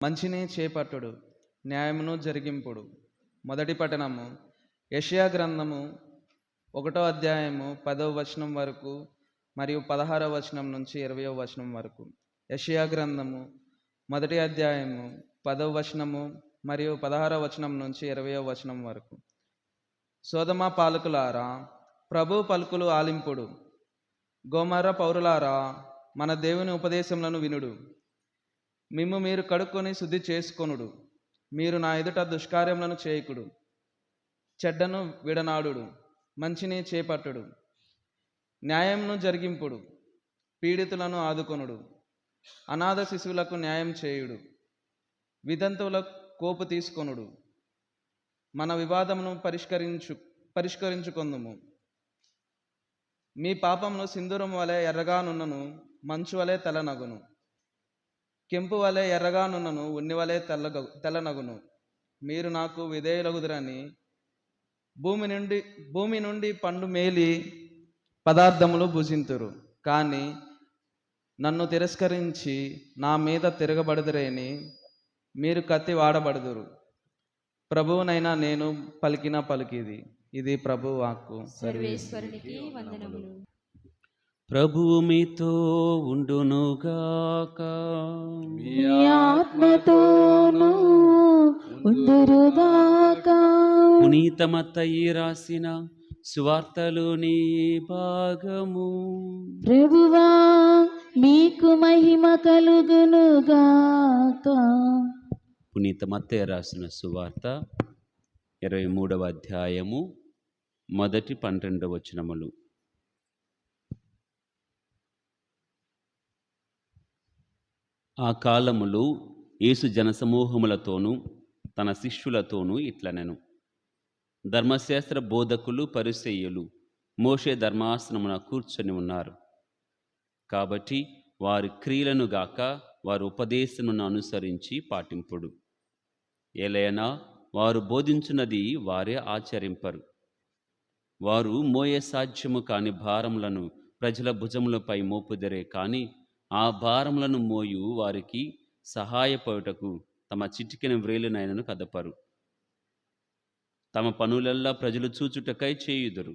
మంచిని చేపట్టుడు, న్యాయమును జరిగింపుడు. మొదటి పట్టణము యెషయా గ్రంథము 1వ అధ్యాయము 10వ వచనం వరకు మరియు 16వ వచనం నుంచి 20వ వచనం వరకు. యెషయా గ్రంథము మొదటి అధ్యాయము 10వ వచనము మరియు 16వ వచనం నుంచి 20వ వచనం వరకు. సోదమ పాలకులారా, ప్రభు పలుకులు ఆలింపుడు. గోమర్ర పౌరులారా, మన దేవుని ఉపదేశములను వినుడు. మిమ్ము మీరు కడుక్కొని శుద్ధి చేసుకొనుడు. మీరు నా ఎదుట దుష్కార్యములను చేయకుడు. చెడ్డను విడనాడుడు, మంచిని చేపట్టుడు, న్యాయంను జరిగింపుడు, పీడితులను ఆదుకొనుడు, అనాథ శిశువులకు న్యాయం చేయుడు, వితంతువుల కోపు తీసుకొనుడు. మన వివాదమును పరిష్కరించుకొందుము. మీ పాపమును సింధూరం వలె ఎర్రగానున్నను, మంచు వలె తెల్లనగును. కెంపు వలె ఎర్రగానున్నను, ఉన్ని వలె తెల్లనగును. మీరు నాకు విధేయులగుదురని భూమి నుండి పండు మేలి పదార్థములు భుజింతురు. కానీ నన్ను తిరస్కరించి నా మీద తిరగబడుదురేని మీరు కత్తి వాడబడుదురు. ప్రభువునైనా నేను పలికిన పలికిది. ఇది ప్రభు వాక్కు. సర్వేశ్వరునికి వందనములు. ప్రభువు మీతో ఉండునుగాక, మీ ఆత్మతోనూ ఉందురుగాక. పునీత మత్తయి రాసిన సువార్తలోని భాగము. ప్రభువా, మీకు మహిమ కలుగునుగాక. పునీత మత్తయి రాసిన సువార్త 23వ అధ్యాయము మొదటి 12 వచనములు. ఆ కాలములో యేసు జనసమూహములతోనూ తన శిష్యులతోనూ ఇట్లనెను: ధర్మశాస్త్ర బోధకులు పరిసయ్యులు మోషే ధర్మాసనమున కూర్చొని ఉన్నారు. కాబట్టి వారి క్రియలను గాక వారి ఉపదేశమును అనుసరించి పాటింపుడు. ఏలైనా వారు బోధించున్నది వారే ఆచరింపరు. వారు మోయే సాధ్యము కాని భారములను ప్రజల భుజములపై మోపుదరే కానీ ఆ భారములను మోయు వారికి సహాయపడుటకు తమ చిటికెన వ్రేలునైనను కదపరు. తమ పనులెల్లా ప్రజలు చూచుటకై చేయుదురు.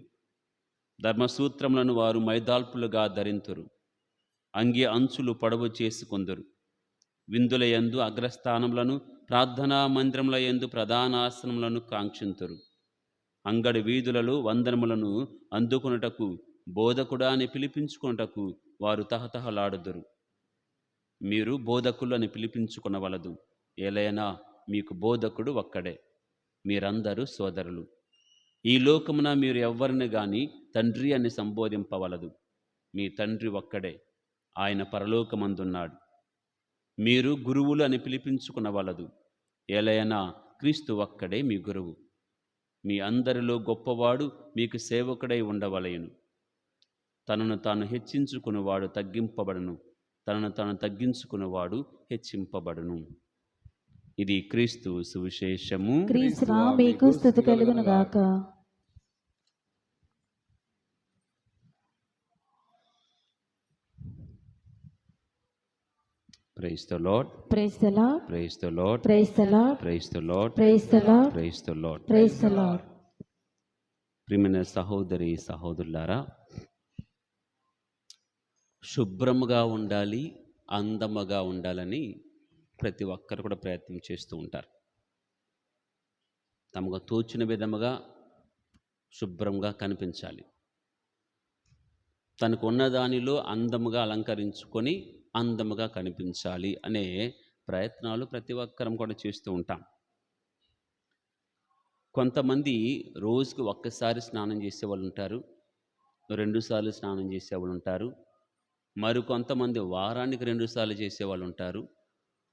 ధర్మసూత్రములను వారు మైదాల్పులుగా ధరింతురు. అంగి అంచులు పొడవు చేసుకొందురు. విందుల యందు అగ్రస్థానములను, ప్రార్థనా మందిరముల యందు ప్రధానాసనములను కాంక్షింతురు. అంగడి వీధులలో వందనములను అందుకొనుటకు, బోధకుడా అని పిలిపించుకొనుటకు వారు తహతహలాడుదురు. మీరు బోధకులు అని పిలిపించుకొనవలదు. ఏలైనా మీకు బోధకుడు ఒక్కడే. మీరందరూ సోదరులు. ఈ లోకమున మీరు ఎవ్వరిని గాని తండ్రి అని సంబోధింపవలదు. మీ తండ్రి ఒక్కడే, ఆయన పరలోకమందున్నాడు. మీరు గురువులు అని పిలిపించుకునవలదు. ఏలైనా క్రీస్తు ఒక్కడే మీ గురువు. మీ అందరిలో గొప్పవాడు మీకు సేవకుడై ఉండవలెను. తనను తాను హెచ్చించుకునేవాడు తగ్గింపబడును, తనను తాను తగ్గించుకునేవాడు హెచ్చింపబడును. ఇది క్రీస్తు సువిశేషము. క్రీస్తువా, మీకు స్తుతి కలుగునుగాక. Praise the Lord. Praise the Lord. Praise the Lord. Praise the Lord. Praise the Lord. Praise the Lord. Praise the Lord. Praise the Lord. ప్రియమైన సహోదరి సహోదరులారా, శుభ్రముగా ఉండాలి, అందముగా ఉండాలని ప్రతి ఒక్కరు కూడా ప్రయత్నం చేస్తూ ఉంటారు. తమకు తోచిన విధముగా శుభ్రంగా కనిపించాలి. తనకు ఉన్న దానిలో అందముగా అలంకరించుకొని అందముగా కనిపించాలి అనే ప్రయత్నాలు ప్రతి ఒక్కరం కూడా చేస్తూ ఉంటాం. కొంతమంది రోజుకి ఒక్కసారి స్నానం చేసేవాళ్ళు ఉంటారు, 2 సార్లు స్నానం చేసేవాళ్ళు ఉంటారు. మరి కొంతమంది వారానికి 2 సార్లు చేసేవాళ్ళు ఉంటారు.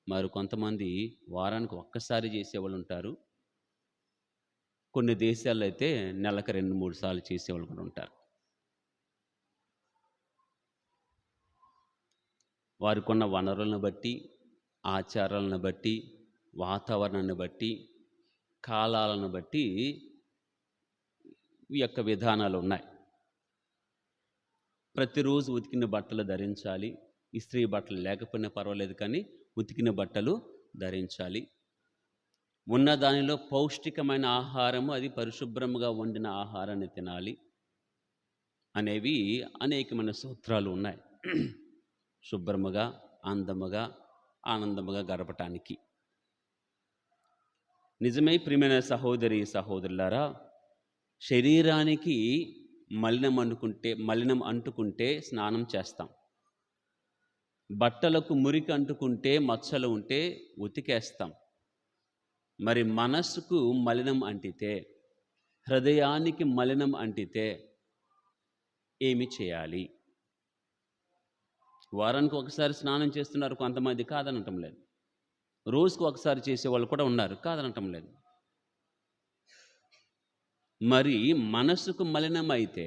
మరి కొంతమంది వారానికి ఒక్కసారి చేసేవాళ్ళు ఉంటారు. కొన్ని దేశాల్లో అయితే నెలకు 2-3 సార్లు చేసేవాళ్ళు కూడా ఉంటారు. వారికి ఉన్న వనరులను బట్టి, ఆచారాలను బట్టి, వాతావరణాన్ని బట్టి, కాలాలను బట్టి ఈ యొక్క విధానాలు ఉన్నాయి. ప్రతిరోజు ఉతికిన బట్టలు ధరించాలి. ఇస్త్రీ బట్టలు లేకపోయినా పర్వాలేదు, కానీ ఉతికిన బట్టలు ధరించాలి. ఉన్న దానిలో పౌష్టికమైన ఆహారము, అది పరిశుభ్రముగా వండిన ఆహారాన్ని తినాలి అనేవి అనేకమైన సూత్రాలు ఉన్నాయి. శుభ్రముగా, అందముగా, ఆనందముగా గడపటానికి. నిజమే ప్రియమైన సహోదరి సహోదరులారా, శరీరానికి మలినం అంటుకుంటే స్నానం చేస్తాం. బట్టలకు మురికి అంటుకుంటే, మచ్చలు ఉంటే ఉతికేస్తాం. మరి మనస్సుకు మలినం అంటితే, హృదయానికి మలినం అంటితే ఏమి చేయాలి? వారానికి ఒకసారి స్నానం చేస్తున్నారు కొంతమంది, కాదనటం లేదు. రోజుకు ఒకసారి చేసేవాళ్ళు కూడా ఉన్నారు, కాదనటం లేదు. మరి మనస్సుకు మలినం అయితే,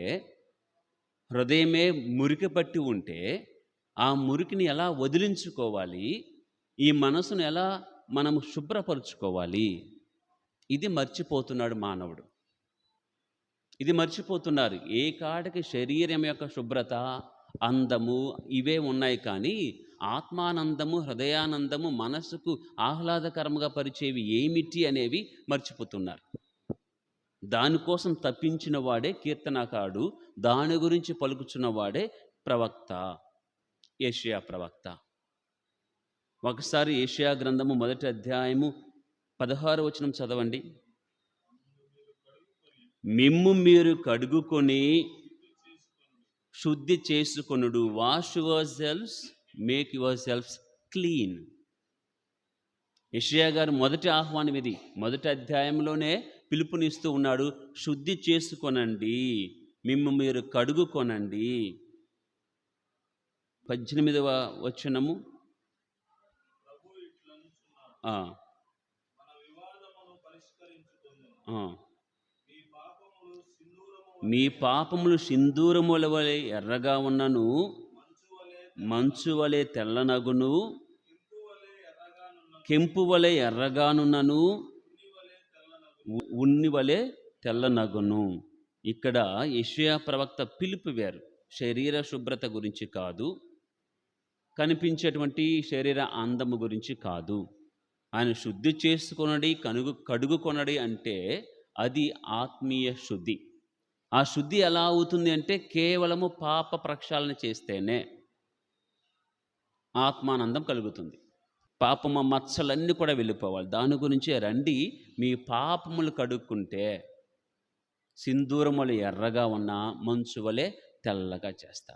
హృదయమే మురికి పట్టి ఉంటే, ఆ మురికిని ఎలా వదిలించుకోవాలి? ఈ మనసును ఎలా మనము శుభ్రపరుచుకోవాలి? ఇది మర్చిపోతున్నాడు మానవుడు. ఇది మర్చిపోతున్నారు. ఏ కాడికి శరీరం యొక్క శుభ్రత, అందము ఇవే ఉన్నాయి, కానీ ఆత్మానందము, హృదయానందము, మనస్సుకు ఆహ్లాదకరంగా పరిచేవి ఏమిటి అనేవి మర్చిపోతున్నారు. దానికోసం తప్పించిన వాడే కీర్తనకారుడు, దాని గురించి పలుకుచున్నవాడే ప్రవక్త, యెషయా ప్రవక్త. ఒకసారి యెషయా గ్రంథము 1వ అధ్యాయము 16వ వచనం చదవండి. మిమ్ము మీరు కడుగుకొని శుద్ధి చేసుకొనుడు. Wash your selfs, make your selfs clean. యెషయా గారు మొదటి ఆహ్వానం ఇది. 1వ అధ్యాయంలోనే పిలుపునిస్తూ ఉన్నాడు, శుద్ధి చేసుకొనండి, మిమ్ము మీరు కడుగుకొనండి. 18వ వచనము, మీ పాపములు సింధూరముల వలె ఎర్రగా ఉన్నను, మంచు వలె తెల్లనగును, కెంపు వలె ఎర్రగానున్నను, ఉన్ని వలె తెల్లనగును. ఇక్కడ యెషయా ప్రవక్త పిలుపు వేరు. శరీర శుభ్రత గురించి కాదు, కనిపించేటువంటి శరీర అందము గురించి కాదు. ఆయన శుద్ధి చేసుకొనడి, కడుగుకొనడి అంటే అది ఆత్మీయ శుద్ధి. ఆ శుద్ధి ఎలా అవుతుంది అంటే, కేవలము పాప ప్రక్షాళన చేస్తేనే ఆత్మానందం కలుగుతుంది. పాపమ మచ్చలన్నీ కూడా వెళ్ళిపోవాలి. దాని గురించే రండి, మీ పాపములు కడుక్కుంటే సింధూరములు ఎర్రగా ఉన్న మంచు వలె తెల్లగా చేస్తా.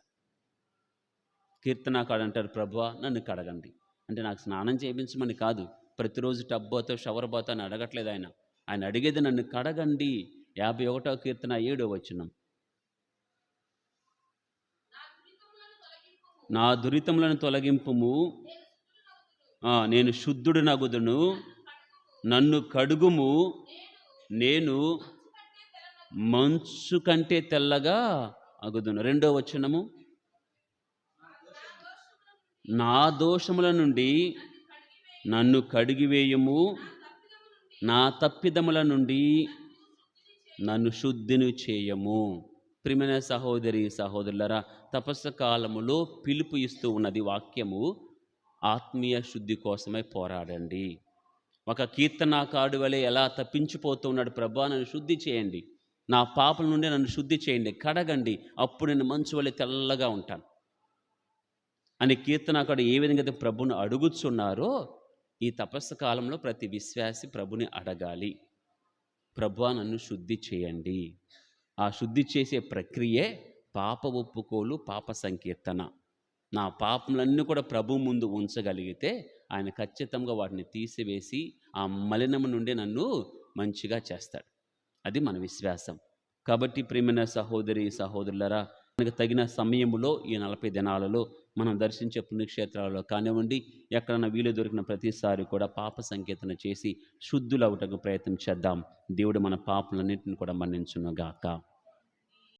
కీర్తనకారుడు అంటారు, ప్రభువా నన్ను కడగండి అంటే, నాకు స్నానం చేయించమని కాదు, ప్రతిరోజు టబ్బోతో షవర్ పోతో అని అడగట్లేదు ఆయన. ఆయన అడిగేది నన్ను కడగండి. 51వ కీర్తన 7వ వచనం, నా దురితములను తొలగింపుము, నేను శుద్ధుడు నగుదును, నన్ను కడుగుము, నేను మంచు కంటే తెల్లగా అగుదును. 2వ వచనము, నా దోషముల నుండి నన్ను కడిగివేయము, నా తప్పిదముల నుండి నన్ను శుద్ధిని చేయము. ప్రియమైన సహోదరి సహోదరులరా, తపస్సు కాలములో పిలుపు ఇస్తూ ఉన్నది వాక్యము, ఆత్మీయ శుద్ధి కోసమే పోరాడండి. ఒక కీర్తనాకారుడు వలె ఎలా తప్పించిపోతూ ఉన్నాడు, ప్రభువా నన్ను శుద్ధి చేయండి, నా పాపల నుండి నన్ను శుద్ధి చేయండి, కడగండి, అప్పుడు నేను మంచు వలె తెల్లగా ఉంటాను అని కీర్తనాకారుడు ఏ విధంగా అయితే ప్రభుని అడుగుచున్నారో, ఈ తపస్సు కాలంలో ప్రతి విశ్వాసి ప్రభుని అడగాలి, ప్రభువా నన్ను శుద్ధి చేయండి. ఆ శుద్ధి చేసే ప్రక్రియే పాప ఒప్పుకోలు, పాప సంకీర్తన. నా పాపములన్నీ కూడా ప్రభు ముందు ఉంచగలిగితే ఆయన ఖచ్చితంగా వాటిని తీసివేసి ఆ మలినము నుండి నన్ను మంచిగా చేస్తాడు. అది మన విశ్వాసం. కాబట్టి ప్రియమైన సహోదరి సహోదరులరా, మనకు తగిన సమయంలో ఈ 40 దినాలలో మనం దర్శించే పుణ్యక్షేత్రాలలో కానివ్వండి, ఎక్కడన్నా వీలు దొరికిన ప్రతిసారి కూడా పాప సంకీర్తన చేసి శుద్ధులవుటకు ప్రయత్నం చేద్దాం. దేవుడు మన పాపలన్నింటిని కూడా మన్నించును గాక.